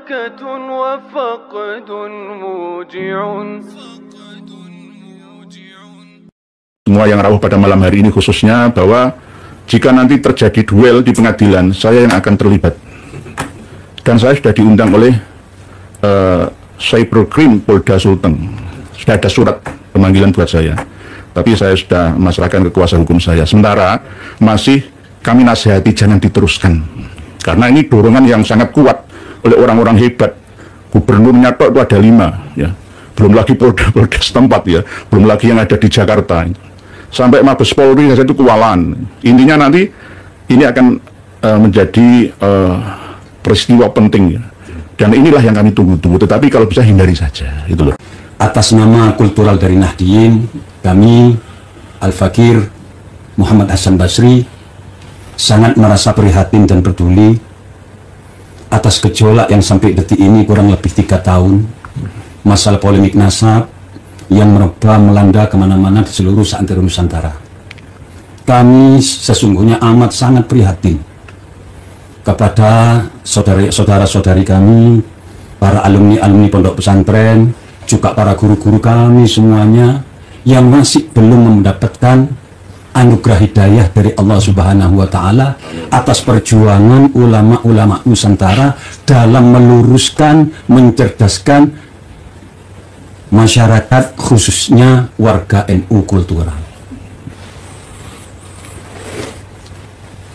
بركة وفقد موجع. Semua yang rawuh pada malam hari ini khususnya bahwa jika nanti terjadi duel di pengadilan, saya yang akan terlibat. Dan saya sudah diundang oleh Cyberkrim Polda Sulteng. Sudah ada surat pemanggilan buat saya. Tapi saya sudah memasrahkan ke kuasa hukum saya. Sementara masih kami nasihati jangan diteruskan. Karena ini dorongan yang sangat kuat oleh orang-orang hebat. Gubernurnya tok itu ada 5, ya. Belum lagi polda-polda setempat, ya. Belum lagi yang ada di Jakarta. Sampai Mabes Polri saja itu kewalahan. Intinya nanti ini akan menjadi peristiwa penting, ya. Dan inilah yang kami tunggu-tunggu. Tetapi kalau bisa hindari saja, itu loh. Atas nama kultural dari Nahdien, kami Al-Fakir Muhammad Hasan Basri sangat merasa prihatin dan peduli atas gejolak yang sampai detik ini kurang lebih 3 tahun, masalah polemik nasab yang merebak melanda kemana-mana di seluruh seantero Nusantara. Kami sesungguhnya amat sangat prihatin kepada saudara-saudari kami, para alumni-alumni pondok pesantren, juga para guru-guru kami semuanya yang masih belum mendapatkan anugerah hidayah dari Allah Subhanahu wa Ta'ala atas perjuangan ulama-ulama Nusantara dalam meluruskan, mencerdaskan masyarakat, khususnya warga NU kultural.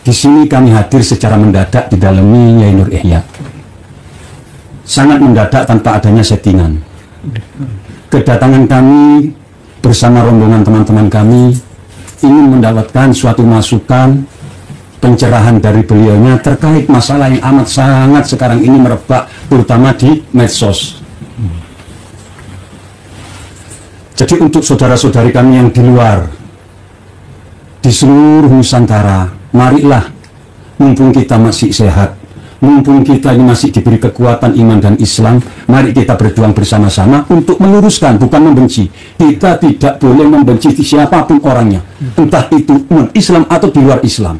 Di sini kami hadir secara mendadak di dalamnya Yai Nur Ihya. Sangat mendadak tanpa adanya settingan. Kedatangan kami bersama rombongan teman-teman kami ingin mendapatkan suatu masukan, pencerahan dari beliaunya terkait masalah yang amat sangat sekarang ini merebak, terutama di medsos. Jadi untuk saudara-saudari kami yang di luar, di seluruh Nusantara, marilah, mumpung kita masih sehat, mumpung kita ini masih diberi kekuatan iman dan Islam, mari kita berjuang bersama-sama untuk meluruskan, bukan membenci. Kita tidak boleh membenci siapapun orangnya, entah itu umat Islam atau di luar Islam.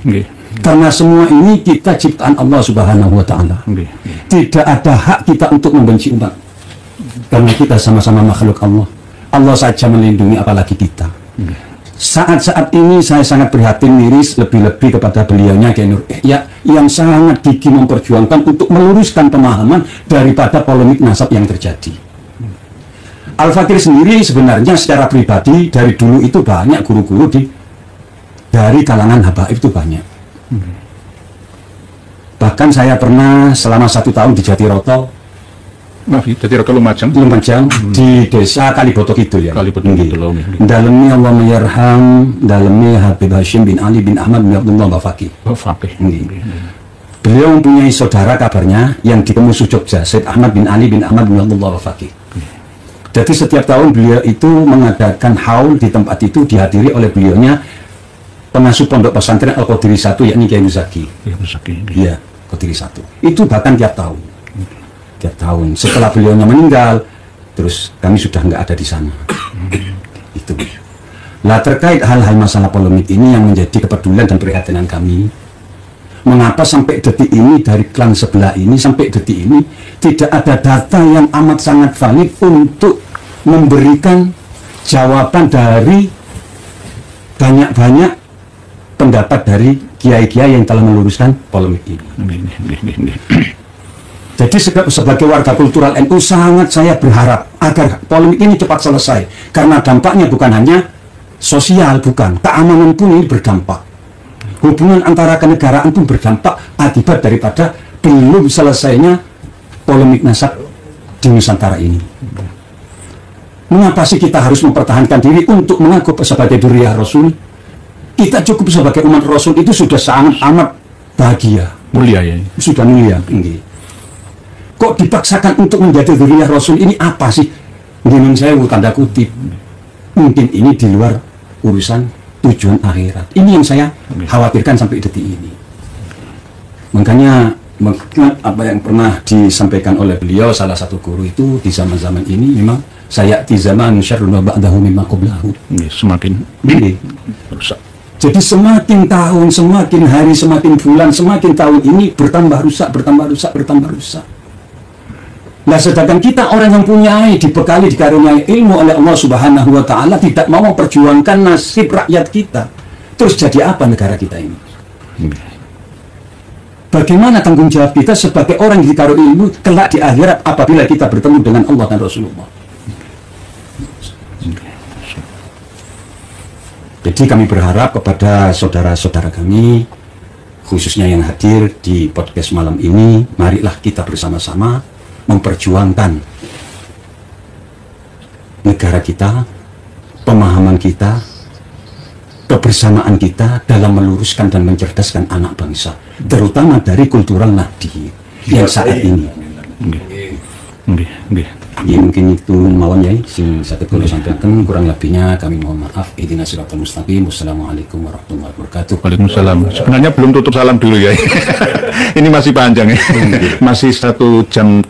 Karena semua ini kita ciptaan Allah Subhanahu wa Ta'ala. Tidak ada hak kita untuk membenci umat, karena kita sama-sama makhluk Allah. Allah saja melindungi, apalagi kita. Saat-saat ini saya sangat prihatin, miris, lebih-lebih kepada beliaunya Kiai Nur Ihya yang sangat gigih memperjuangkan untuk meluruskan pemahaman daripada polemik nasab yang terjadi. Al-Fakir sendiri sebenarnya secara pribadi dari dulu itu banyak guru-guru dari kalangan habaib itu banyak. Bahkan saya pernah selama 1 tahun di Jatiroto, Jatiroto Lumajang di desa Kaliboto Kidul, ya. Kaliboto Kidul. Dalamnya Allah menyerham, dalamnya Habib Hashim bin Ali bin Ahmad bin Abdullah Bafaki. Beliau mempunyai saudara kabarnya yang di Kemusuh Jogja, Syed Ahmad bin Ali bin Ahmad bin Abdullah Bafaki. Jadi setiap tahun beliau itu mengadakan haul di tempat itu, dihadiri oleh beliaunya pengasuh pondok pesantren Al-Qadiri 1, yakni Kiai Muzaki. Iya, Qadiri 1. Itu bahkan tiap tahun. Setelah beliaunya meninggal, terus kami sudah nggak ada di sana. Itu. Lah terkait hal-hal masalah polemik ini yang menjadi kepedulian dan perhatian kami, mengapa sampai detik ini dari klan sebelah ini sampai detik ini tidak ada data yang amat sangat valid untuk memberikan jawaban dari banyak-banyak pendapat dari kiai-kiai yang telah meluruskan polemik ini. Jadi sebagai warga kultural NU sangat saya berharap agar polemik ini cepat selesai, karena dampaknya bukan hanya sosial, bukan, keamanan pun ini berdampak, hubungan antara kenegaraan pun berdampak akibat daripada belum selesainya polemik nasab di Nusantara ini. Mengapa sih kita harus mempertahankan diri untuk mengaku sebagai dzurriyyah Rasul? Kita cukup sebagai umat Rasul itu sudah sangat amat bahagia, mulia, ya. Sudah mulia. Kok dipaksakan untuk menjadi dzurriyyah Rasul ini apa sih? Mungkin saya tanda kutip, mungkin ini di luar urusan tujuan akhirat. Ini yang saya khawatirkan sampai detik ini. Makanya apa yang pernah disampaikan oleh beliau, salah satu guru itu, di zaman-zaman ini memang sayati zaman syarrun wa ba'dahu mimma qablahu. Semakin rusak. Jadi semakin tahun, semakin hari, semakin bulan, semakin tahun ini bertambah rusak, bertambah rusak, bertambah rusak. Nah, sedangkan kita orang yang punya dibekali, dikaruniai ilmu oleh Allah Subhanahu wa Ta'ala, tidak mau memperjuangkan nasib rakyat kita, terus jadi apa negara kita ini? Bagaimana tanggung jawab kita sebagai orang yang dikaruniai ilmu kelak di akhirat apabila kita bertemu dengan Allah dan Rasulullah? Jadi kami berharap kepada saudara-saudara kami, khususnya yang hadir di podcast malam ini, marilah kita bersama-sama memperjuangkan negara kita, pemahaman kita, kebersamaan kita dalam meluruskan dan mencerdaskan anak bangsa, terutama dari kultural nahdi yang saat ini. Ya, mungkin itu mawon ya sing saged kula sampaikan, kurang lebihnya kami mohon maaf. Ihdinas siratal mustaqim. Wassalamualaikum warahmatullahi wabarakatuh. Waalaikumsalam. Sebenarnya belum tutup salam dulu ya. Ini masih panjang ya. Masih 1 jam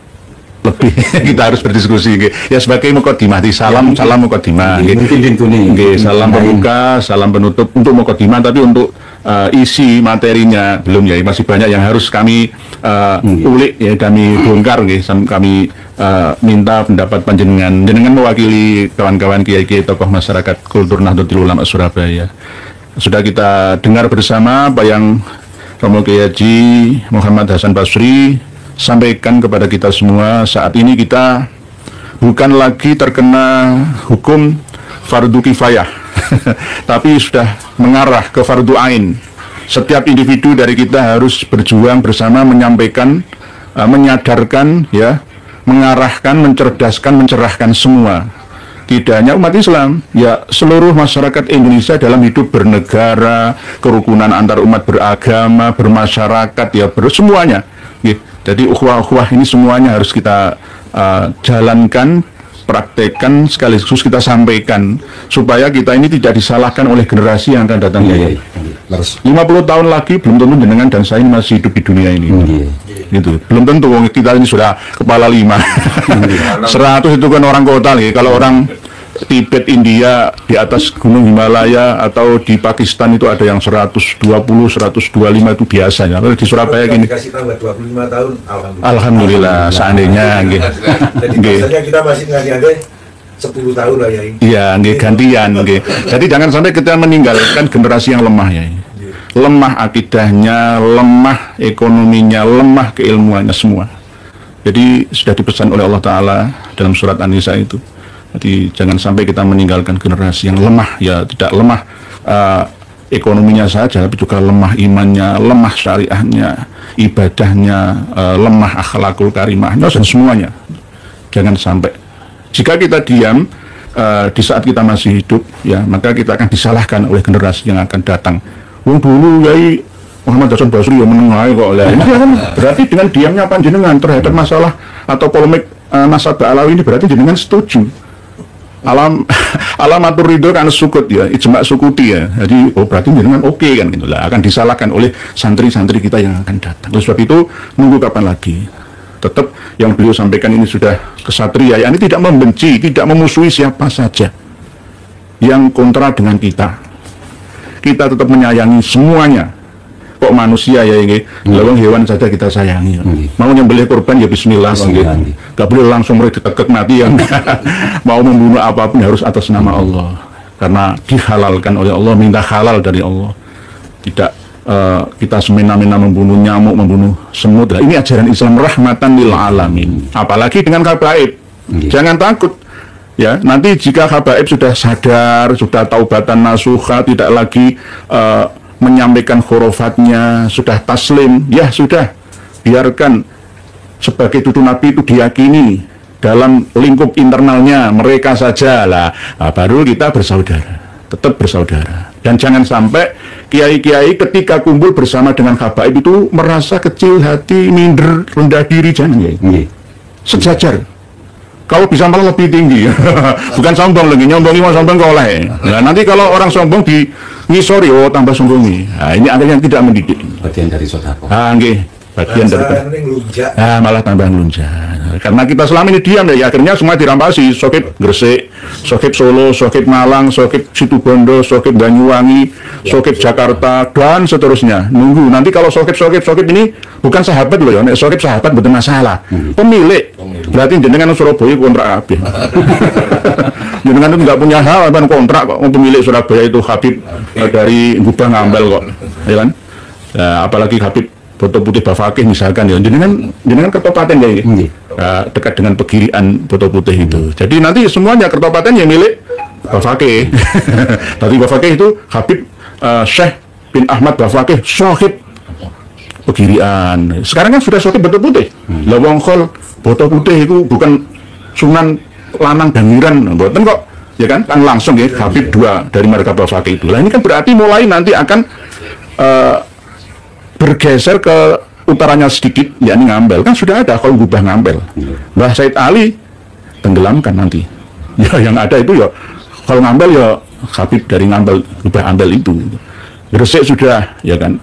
lebih kita harus berdiskusi. Ya sebagai mukadimah di salam mukadimah. Mungkin nggih, salam pembuka, salam penutup untuk mukadimah, tapi untuk isi materinya belum ya. Masih banyak yang harus kami ulik ya, kami bongkar nggih, kami minta pendapat panjenengan mewakili kawan-kawan kiai-kiai tokoh masyarakat kultur Nahdlatul Ulama Surabaya. Sudah kita dengar bersama apa yang Romo Kiai Haji Muhammad Hasan Basri sampaikan kepada kita semua. Saat ini kita bukan lagi terkena hukum fardu kifayah tapi sudah mengarah ke fardu ain. Setiap individu dari kita harus berjuang bersama, menyampaikan, menyadarkan ya, mengarahkan, mencerdaskan, mencerahkan semua. Tidak hanya umat Islam, ya seluruh masyarakat Indonesia dalam hidup bernegara, kerukunan antar umat beragama, bermasyarakat, ya semuanya. Jadi ukhuwah-ukhuwah ini semuanya harus kita jalankan, praktekkan, sekaligus kita sampaikan supaya kita ini tidak disalahkan oleh generasi yang akan datang. 50 tahun lagi belum tentu jenengan dan saya ini masih hidup di dunia ini. Gitu. Belum tentu kita ini sudah kepala 5. 100 itu kan orang kota nih. Kalau orang Tibet, India, di atas Gunung Himalaya atau di Pakistan itu ada yang 120, 125 itu biasanya. Kalau di Surabaya gini. Dikasih tambah 25 tahun, Alhamdulillah, seandainya nggih. Jadi biasanya kita masih ngasih 10 tahun lah ya. Iya, nggih gantian nggih. Jadi jangan sampai kita meninggalkan generasi yang lemah ya. Lemah akidahnya, lemah ekonominya, lemah keilmuannya semua. Jadi sudah dipesan oleh Allah Ta'ala dalam surat An-Nisa itu. Jadi jangan sampai kita meninggalkan generasi yang lemah, ya tidak lemah ekonominya saja, tapi juga lemah imannya, lemah syariahnya, ibadahnya, lemah akhlakul karimahnya, dan semuanya. Jangan sampai. Jika kita diam di saat kita masih hidup, ya maka kita akan disalahkan oleh generasi yang akan datang. Wong dulu Yai Muhammad Hasan Basri yang menengahi kok oleh. Berarti dengan diamnya panjenengan terhadap masalah atau polemik nasabah alawi ini berarti jenengan setuju. Alamatur ridho kan sukut ya, ijma sukuti ya. Jadi berarti jenengan oke kan gitu lah. Akan disalahkan oleh santri-santri kita yang akan datang. Oleh sebab itu nunggu kapan lagi. Tetap yang beliau sampaikan ini sudah kesatria, ya, ini tidak membenci, tidak memusuhi siapa saja yang kontra dengan kita. Kita tetap menyayangi semuanya. Kok manusia ya ini, lawang hewan saja kita sayangi. Mau nyembelih korban ya bismillah, gak boleh langsung ditetek mati yang mau membunuh apapun harus atas nama Allah, karena dihalalkan oleh Allah, minta halal dari Allah. Tidak kita semena-mena membunuh nyamuk, membunuh semut. Ini ajaran Islam rahmatan lil alamin. Apalagi dengan habaib. Jangan takut. Ya, nanti jika habaib sudah sadar, sudah taubatan nasuha, tidak lagi menyampaikan khurafatnya, sudah taslim, ya sudah, biarkan sebagai cucu Nabi itu diyakini dalam lingkup internalnya mereka saja lah. Baru kita bersaudara, tetap bersaudara. Dan jangan sampai kiai-kiai ketika kumpul bersama dengan habaib itu merasa kecil hati, minder, rendah diri, jangan ya. Sejajar. Kalau bisa malah lebih tinggi. Bukan sombong lagi, nyombongi mau sombong kau oleh. Nah, nanti kalau orang sombong di ngisori, oh tambah sombongi. Nah, ini akhirnya tidak mendidik. Bagian dari sodako. Nggih, bagian dari. Malah tambah ngelunjak. Karena kita selama ini diam ya, akhirnya semua dirampasi. Sokip Gresik, Sokip Solo, Sokip Malang, Sokip Situbondo, Sokip Banyuwangi, Sokip Jakarta, dan seterusnya. Nunggu. Nanti kalau Sokip ini bukan sahabat loh ya. Sokip sahabat betul masalah. Pemilik. Berarti jenengan Surabaya kontrak habis. Jenengan itu nggak punya hal, kan kontrak kok pemilik Surabaya itu Habib dari Gubah Ngambel kok, ya kan? Nah, apalagi Habib Boto Putih Bafakih misalkan ya, jenengan Kertopaten ya, dekat dengan Pegirian Boto Putih itu. Jadi nanti semuanya Kertopaten yang milik Bafakih. Tadi Bafakih itu Habib Syekh bin Ahmad Bafakih, Sohib Pegirian. Sekarang kan sudah Sohib Boto Putih. Lawang Khol Boto Putih itu bukan Sunan Lanang Dangiran, mboten kok, ya kan? Kan langsung ya Habib dua dari marga Bafakih itu. Lah ini kan berarti mulai nanti akan bergeser ke utaranya sedikit, yakni Ngambel. Kan sudah ada kalau Gubah Ngambel. Mbah Said Ali tenggelamkan nanti. Ya yang ada itu ya kalau Ngambel ya Habib dari Ngambel, Gubah Ngambel itu. Gresik sudah, ya kan?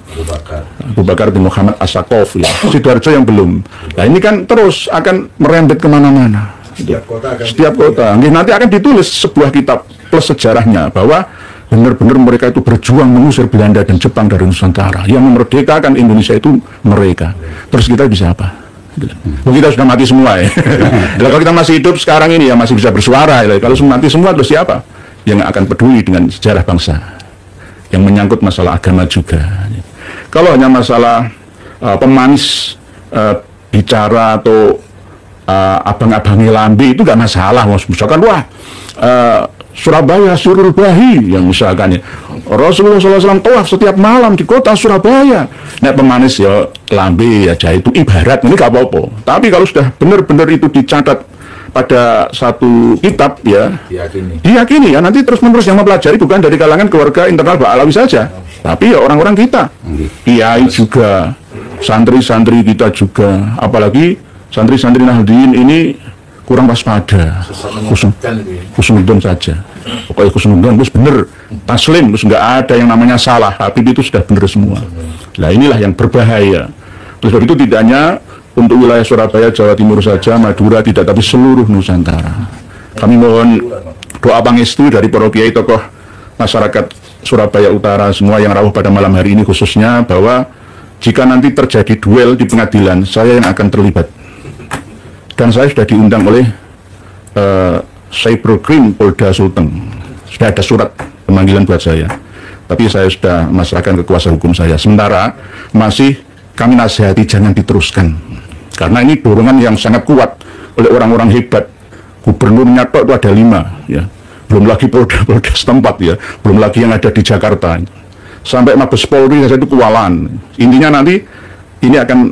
Abu Bakar bin Muhammad As-Saqqaf, ya. Sidoarjo yang belum. Nah ini kan terus akan merembet kemana-mana. Setiap kota. Nanti akan ditulis sebuah kitab plus sejarahnya bahwa benar-benar mereka itu berjuang mengusir Belanda dan Jepang dari Nusantara. Yang memerdekakan Indonesia itu mereka. Terus kita bisa apa? Kita sudah mati semua ya. Kalau kita masih hidup sekarang ini ya masih bisa bersuara. Ya. Kalau mati semua terus siapa yang akan peduli dengan sejarah bangsa? Yang menyangkut masalah agama juga. Kalau hanya masalah pemanis bicara atau abang-abangi lambi itu nggak masalah. Misalkan wah Surabaya Surul Bahi yang misalkan ya Rasulullah SAW tawaf setiap malam di kota Surabaya. Nah pemanis ya lambi aja itu ibarat ini nggak apa-apa. Tapi kalau sudah benar-benar itu dicatat pada satu kitab ya diyakini ya nanti terus-menerus yang mempelajari bukan dari kalangan keluarga internal Mbak Alawi saja, tapi ya orang-orang kita, kiai juga, santri-santri kita juga, apalagi santri-santri Nahdliyin ini kurang waspada, khusnudon saja, pokoknya khusnudon terus bener, taslim terus nggak ada yang namanya salah, Habib itu sudah bener semua. Nah inilah yang berbahaya. Terus itu tidak hanya untuk wilayah Surabaya, Jawa Timur saja, Madura tidak, tapi seluruh Nusantara. Kami mohon doa pangestu dari para kiai tokoh masyarakat Surabaya Utara semua yang rawuh pada malam hari ini khususnya bahwa jika nanti terjadi duel di pengadilan, saya yang akan terlibat. Dan saya sudah diundang oleh Cyberkrim Polda Sulteng. Sudah ada surat pemanggilan buat saya. Tapi saya sudah memasrahkan ke kuasa hukum saya. Sementara masih kami nasihati jangan diteruskan. Karena ini dorongan yang sangat kuat oleh orang-orang hebat. Gubernurnya tok itu ada 5 ya. Belum lagi polda setempat ya. Belum lagi yang ada di Jakarta. Sampai Mabes Polri saja itu kewalahan. Intinya nanti ini akan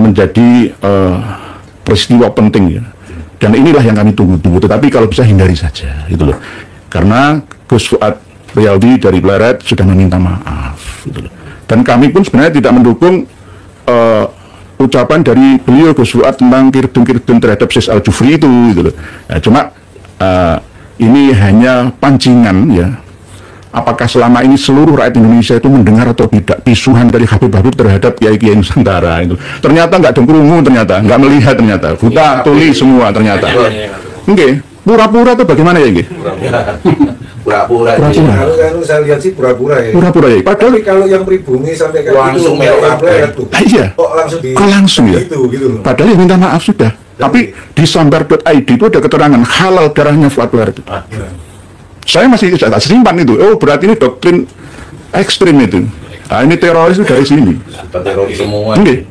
menjadi peristiwa penting ya. Dan inilah yang kami tunggu-tunggu. Tetapi kalau bisa hindari saja gitu loh. Karena Gus Fuad Rialdi dari Pleret sudah meminta maaf gitu loh. Dan kami pun sebenarnya tidak mendukung ucapan dari beliau Gus Fuad tentang kirdun-kirdun terhadap Sis Al-Jufri itu gitu loh. Nah, cuma ini hanya pancingan ya. Apakah selama ini seluruh rakyat Indonesia itu mendengar atau tidak pisuhan dari Habib-Habib terhadap kiai-kiai Nusantara itu? Ternyata nggak dengrungu, ternyata nggak melihat, ternyata buta tuli semua ternyata. Oke, pura-pura itu bagaimana ya? Pura-pura. Kalau saya lihat sih pura-pura ya. Pura-pura ya. Padahal kalau yang pribumi sampai kayak langsung itu, iya. Kok langsung di langsung ya. Gitu. Padahal yang minta maaf sudah. Tapi di sambar.id itu ada keterangan halal darahnya Fuad Pleret itu. Saya masih tak simpan itu. Oh berarti ini doktrin ekstrim itu. Nah, ini teroris itu dari sini. Teroris semua. Okay.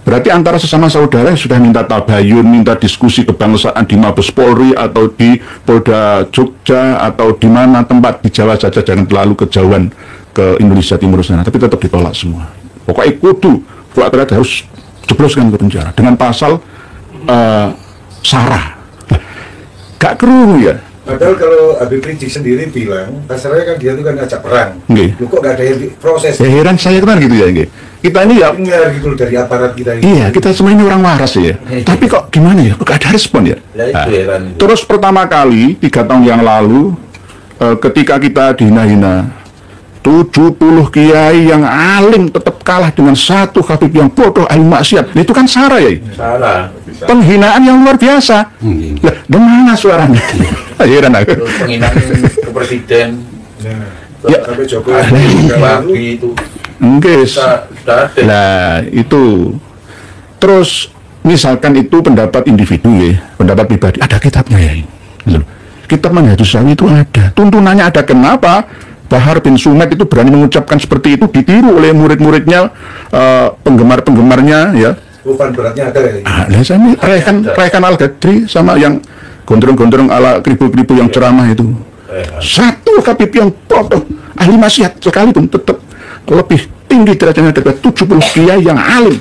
Berarti antara sesama saudara yang sudah minta tabayun, minta diskusi kebangsaan di Mabes Polri atau di Polda Jogja atau di mana tempat di Jawa saja, jangan terlalu kejauhan ke Indonesia Timur sana, tapi tetap ditolak semua. Pokoknya kudu Fuad Pleret harus jebloskan ke penjara dengan pasal sarah. Gak kerungu ya. Padahal kalau Habib Rizik sendiri bilang, pasarnya kan dia itu kan ngajak perang. Lu kok gak ada yang proses? Ya heran saya kan gitu ya. Kita ini ya dengar gitu dari aparat kita ini. Iya, kita semua ini orang waras ya. Tapi kok gimana ya? Kok gak ada respon ya? Terus pertama kali 3 tahun yang lalu ketika kita dihina-hina 70 kiai yang alim tetap kalah dengan 1 Habib yang bodoh ahli maksiat. Itu kan sarah ya? Salah. Penghinaan yang luar biasa. Lah, di mana suaranya? Heran aku. Terus penghinaan ke presiden. Ya. Sampai Jokowi itu. Enggak. Sudah ada. Nah, itu. Terus misalkan itu pendapat individu ya, pendapat pribadi, ada kitabnya ya. Gitu. Kitab Manhajus Sawi itu ada, tuntunannya ada. Kenapa Bahar bin Sumed itu berani mengucapkan seperti itu, ditiru oleh murid-muridnya, penggemar-penggemarnya ya. Bukan beratnya ada ya. Saya ini Raihan Al-Ghadri sama yang gondrong-gondrong ala kribo-kribo yang ceramah itu. Satu Habib yang bodoh, ahli maksiat sekalipun tetap lebih tinggi derajatnya daripada 70 kiai yang alim.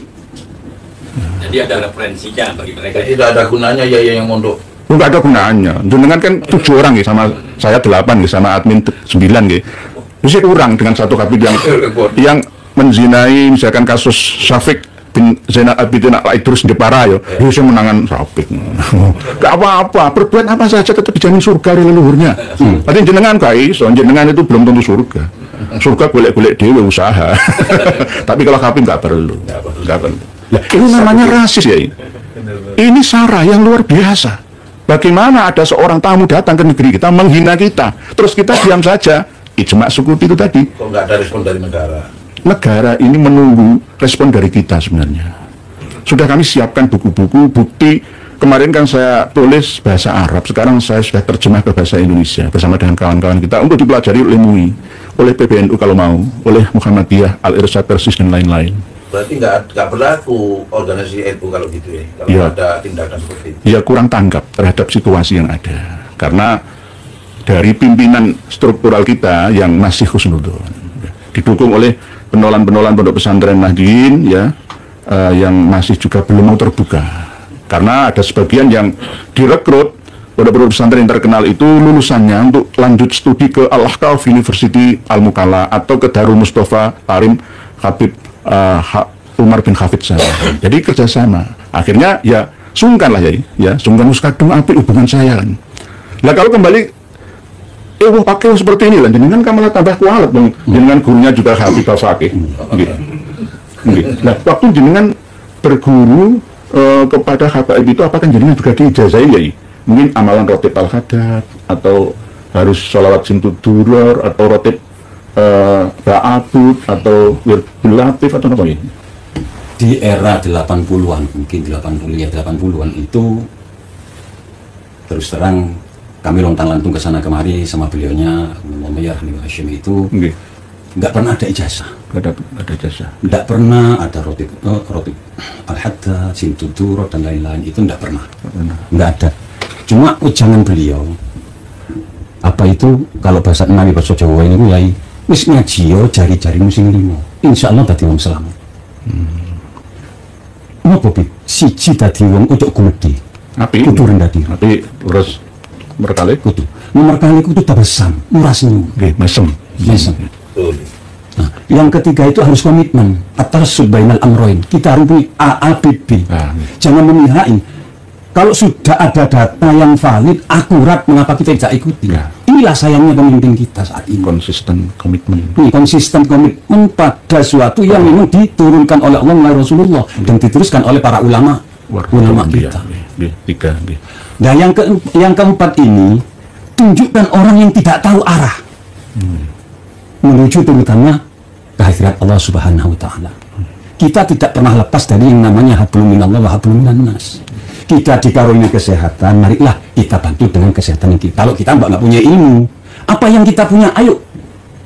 Jadi ada referensinya bagi mereka. Jadi tidak ada gunanya ya yang mondok. Enggak ada gunanya. Jenengan kan 7 orang ya, sama saya 8 ya, sama admin 9 ya. Bisa kurang dengan satu Habib yang menzinai, misalkan kasus Syafiq bin Zainal Abidin Al-Idrus di Para ya, bisa menangan Syafiq. Gak apa-apa, berbuat apa saja tetap dijamin surga dari leluhurnya. Tapi jenengan guys, jenengan itu belum tentu surga. Surga golek-golek dewe usaha. Tapi kalau Habib nggak perlu. Nah, ini namanya rasis ya. Ini sara yang luar biasa. Bagaimana ada seorang tamu datang ke negeri kita menghina kita, terus kita diam saja? Ijma Sukuti itu tadi. Kok nggak ada respon dari negara? Negara ini menunggu respon dari kita sebenarnya. Sudah kami siapkan buku-buku bukti. Kemarin kan saya tulis bahasa Arab, sekarang saya sudah terjemah ke bahasa Indonesia bersama dengan kawan-kawan kita untuk dipelajari oleh MUI, oleh PBNU kalau mau, oleh Muhammadiyah, Al-Irsyad Persis dan lain-lain. Berarti nggak berlaku organisasi NU kalau gitu ya? Kalau ya, ada tindakan seperti itu? Ya kurang tanggap terhadap situasi yang ada. Karena dari pimpinan struktural kita yang masih husnudzon, didukung oleh penolan-penolan pondok pesantren Nahdien ya, yang masih juga belum mau terbuka. Karena ada sebagian yang direkrut pondok pesantren yang terkenal itu lulusannya untuk lanjut studi ke Al-Ahqaf University Al-Mukalla atau ke Darul Mustafa Arim Habib Umar bin Hafid sana. Jadi kerjasama. Akhirnya ya sungkan lah ya sungkan kadung api hubungan saya kan. Nah kalau kembali pakai seperti ini lah, jenengan kan malah tambah kualat dong. Jenengan gurunya juga Habib Al-Faqih. Nah waktu jenengan berguru kepada Habib itu, apakah jenengan juga diijazahin ya? Mungkin amalan rotib al-hadat atau harus sholawat simtud duror atau rotib ba'abud atau wirdul latif atau apa ya? Di era 80-an, mungkin 80-an itu terus terang kami lontang-lantung ke sana kemari sama beliaunya, Muhammad Hashim itu nggak pernah ada ijazah. Ada ijazah. Nggak pernah ada rotib al-haddad, simtud duror dan lain-lain, itu nggak pernah. Nggak ada. Cuma ujangan beliau apa itu, kalau bahasa Nabi bahasa Jawa ini mulai wis ngaji jari-jari musim limo, insya Allah tadi wong selamat. Apa Bib? Siji tadi wong untuk gumedi. Api. Kudu rendah diri. Api terus berkali. Kudu. Nomor kali kudu tabasam, murah senyum. Mesem. Nah, yang ketiga itu harus komitmen atas subainal amroin. Kita harus punya AABB. Jangan memihai. Kalau sudah ada data yang valid, akurat, mengapa kita tidak ikuti? Inilah sayangnya pemimpin kita saat ini. Konsisten komitmen. Konsisten komitmen pada suatu yang memang diturunkan oleh Allah dan Rasulullah dan diteruskan oleh para ulama kita. Nah, yang keempat ini, tunjukkan orang yang tidak tahu arah menuju terutama kehadirat Allah Subhanahu wa Ta'ala. Kita tidak pernah lepas dari yang namanya hablum minallah wa hablum minannas. Kita dikaruniai kesehatan, marilah kita bantu dengan kesehatan kita. Kalau kita nggak punya ilmu, apa yang kita punya, ayo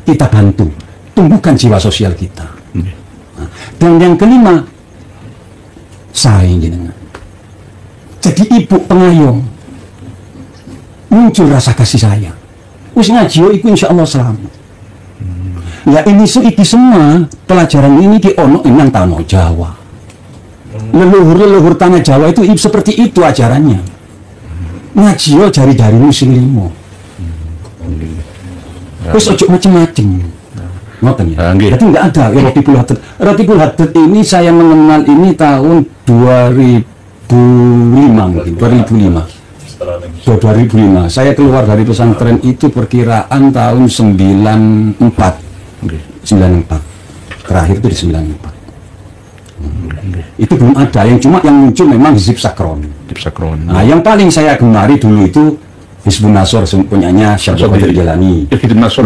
kita bantu, tumbuhkan jiwa sosial kita. Nah, dan yang kelima, saing jenengan. Jadi ibu pengayom, muncul rasa kasih sayang. Wis ngaji iku insya Allah selamat. Ya ini semua pelajaran ini ono yang tanah Jawa. Leluhur tanah Jawa itu seperti itu ajarannya. Ngaji jari-jari musim limo. Terus ojo macem-macem. Ngoten ya. Jadi nggak ada Rotibul Haddad. Rotibul Haddad ini saya mengenal ini tahun 2005 mungkin, 2005. Saya keluar dari pesantren itu perkiraan tahun 94. Terakhir itu di 94. Itu belum ada, yang cuma yang muncul memang Hizib Sakron. Sakron. Nah, yang paling saya gemari dulu itu Hizbun Nasr punyanya Syekh Qadir Jalani. Hizbun Nasr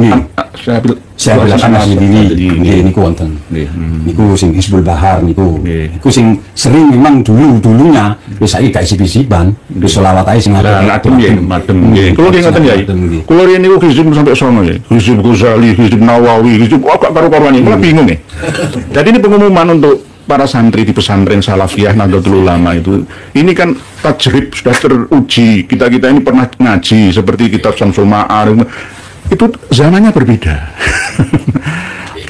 saya bilang Anas ini niku wonten. Niku sing Hizbul Bahar niku. Niku sing sering memang dulunya wis saiki gak isi-isiban, wis selawat ae sing adem nggih, nggih. Kulo nggih ngoten ya. Kulo riyen niku Hizb sampai sono nggih. Hizb Ghazali, Hizb Nawawi, Hizb gak karo-karuan iki. Kulo bingung nggih. Jadi ini pengumuman untuk para santri di pesantren Salafiyah Nahdlatul Ulama itu, ini kan tajrib sudah teruji. Kita ini pernah ngaji seperti kitab Syamsul Ma'ar, itu zamannya berbeda.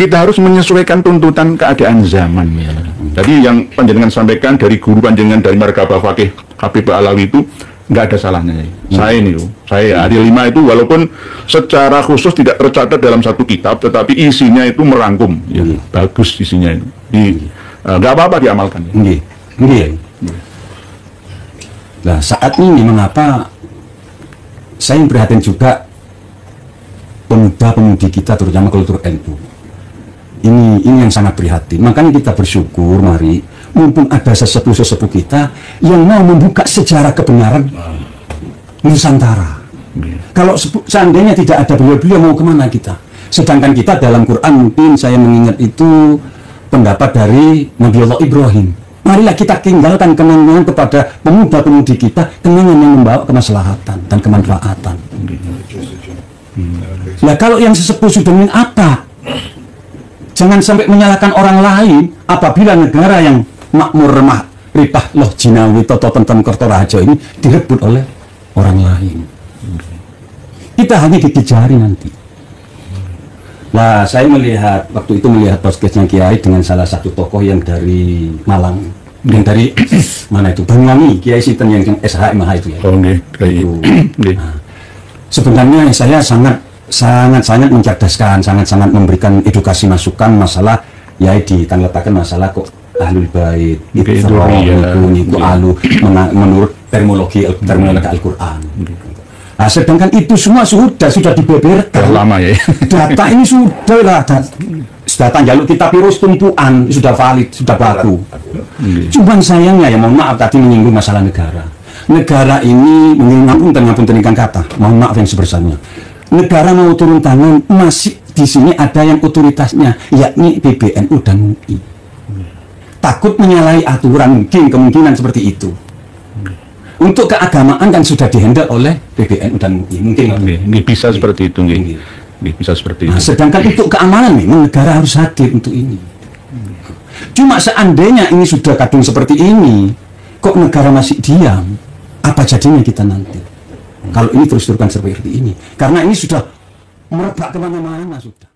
Kita harus menyesuaikan tuntutan keadaan zaman. Jadi yang panjenengan sampaikan dari guru panjenengan dari Markabah Fakih Habib Alawi itu nggak ada salahnya. Saya Hari 5 itu walaupun secara khusus tidak tercatat dalam satu kitab, tetapi isinya itu merangkum, ya, bagus isinya itu. Nggak apa-apa diamalkan. Nah, saat ini mengapa saya prihatin juga pemuda-pemudi kita, terutama kultur NU. Ini yang sangat prihatin. Makanya kita bersyukur, mari, mumpung ada sesepuh-sesepuh kita yang mau membuka sejarah kebenaran Nusantara. Kalau seandainya tidak ada beliau-beliau, mau kemana kita? Sedangkan kita dalam Quran, mungkin saya mengingat itu pendapat dari Nabiullah Ibrahim. Marilah kita tinggalkan kenangan kepada pemuda-pemudi kita, kenangan yang membawa kemaslahatan dan kemanfaatan. Nah, kalau yang sesepuh sudah ingin apa? Jangan sampai menyalahkan orang lain apabila negara yang makmur remah ripah loh jinawi toto tentang Kertorajo ini direbut oleh orang lain. Kita hanya gigit jari nanti. Nah, saya waktu itu melihat podcastnya Kiai dengan salah satu tokoh yang dari Malang, yang dari mana itu, Banyuwangi, Kiai Sinten yang SHMH itu ya. Oh, nah, sebenarnya saya sangat mencerdaskan, sangat memberikan edukasi masukan masalah ya diletakkan masalah kok Ahlul Bait itu menurut terminologi Al-Qur'an. Nah, sedangkan itu semua sudah dibeberkan. Lama ya. Data ini sudah data jaluk kita virus tumpuan sudah valid, sudah baku. Cuman sayangnya ya, mohon maaf tadi menyinggung masalah negara. Negara ini ngapunten ikan kata, mohon maaf yang sebesarnya. Negara mau turun tangan, masih di sini ada yang otoritasnya, yakni PBNU dan MUI. Takut menyalahi aturan, kemungkinan seperti itu. Untuk keagamaan kan sudah dihandle oleh PBNU dan MUI, mungkin bisa seperti itu, bisa seperti itu. Nah, sedangkan untuk keamanan memang negara harus hadir untuk ini. Cuma seandainya ini sudah kadung seperti ini, kok negara masih diam? Apa jadinya kita nanti? Kalau ini terus-terusan seperti ini, karena ini sudah merebak kemana-mana sudah.